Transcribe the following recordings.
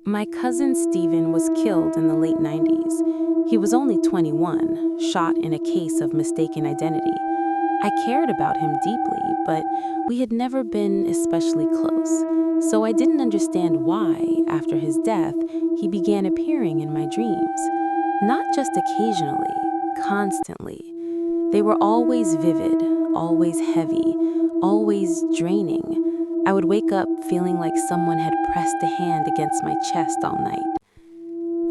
My cousin Stephen was killed in the late 90s. He was only 21, shot in a case of mistaken identity. I cared about him deeply, but we had never been especially close, so I didn't understand why, after his death, he began appearing in my dreams. Not just occasionally, constantly. They were always vivid, always heavy, always draining. I would wake up feeling like someone had pressed a hand against my chest all night.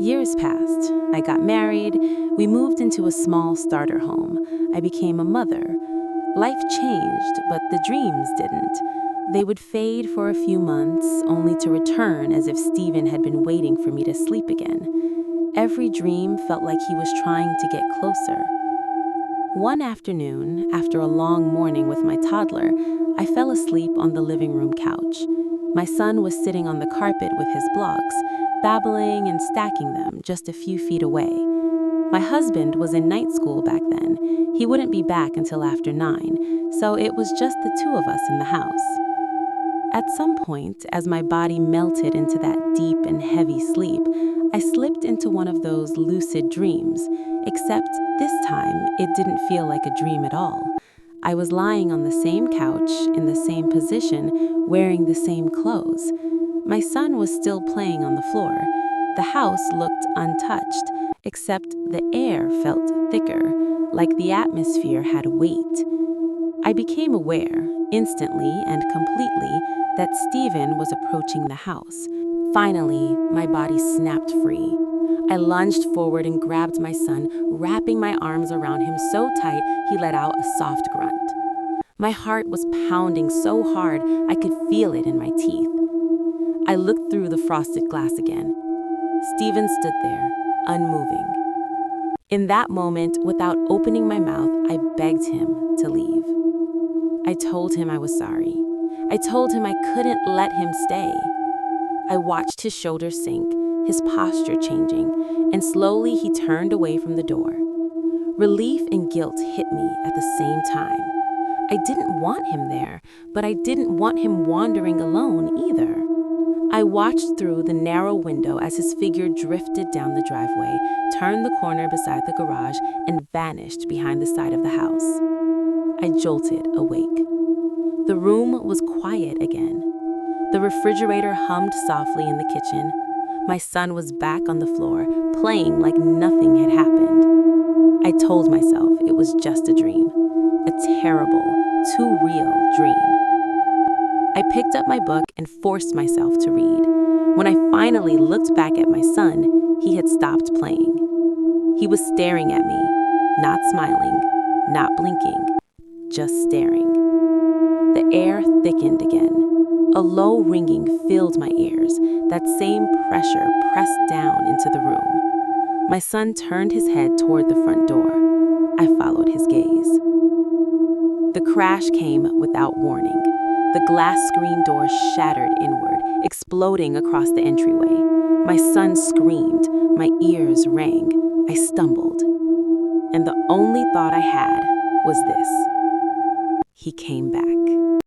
Years passed. I got married. We moved into a small starter home. I became a mother. Life changed, but the dreams didn't. They would fade for a few months, only to return as if Stephen had been waiting for me to sleep again. Every dream felt like he was trying to get closer. One afternoon, after a long morning with my toddler, I fell asleep on the living room couch. My son was sitting on the carpet with his blocks, babbling and stacking them just a few feet away. My husband was in night school back then. He wouldn't be back until after 9, so it was just the two of us in the house. At some point, as my body melted into that deep and heavy sleep, I slipped into one of those lucid dreams, except this time it didn't feel like a dream at all. I was lying on the same couch, in the same position, wearing the same clothes. My son was still playing on the floor. The house looked untouched, except the air felt thicker, like the atmosphere had weight. I became aware, instantly and completely, that Stephen was approaching the house. Finally, my body snapped free. I lunged forward and grabbed my son, wrapping my arms around him so tight he let out a soft grunt. My heart was pounding so hard I could feel it in my teeth. I looked through the frosted glass again. Stephen stood there, unmoving. In that moment, without opening my mouth, I begged him to leave. I told him I was sorry. I told him I couldn't let him stay. I watched his shoulders sink, his posture changing, and slowly he turned away from the door. Relief and guilt hit me at the same time. I didn't want him there, but I didn't want him wandering alone either. I watched through the narrow window as his figure drifted down the driveway, turned the corner beside the garage, and vanished behind the side of the house. I jolted awake. The room was quiet again. The refrigerator hummed softly in the kitchen. My son was back on the floor, playing like nothing had happened. I told myself it was just a dream, a terrible, too real dream. I picked up my book and forced myself to read. When I finally looked back at my son, he had stopped playing. He was staring at me, not smiling, not blinking, just staring. The air thickened again. A low ringing filled my ears, that same pressure pressed down into the room. My son turned his head toward the front door. I followed his gaze. The crash came without warning. The glass screen door shattered inward, exploding across the entryway. My son screamed. My ears rang. I stumbled. And the only thought I had was this: he came back.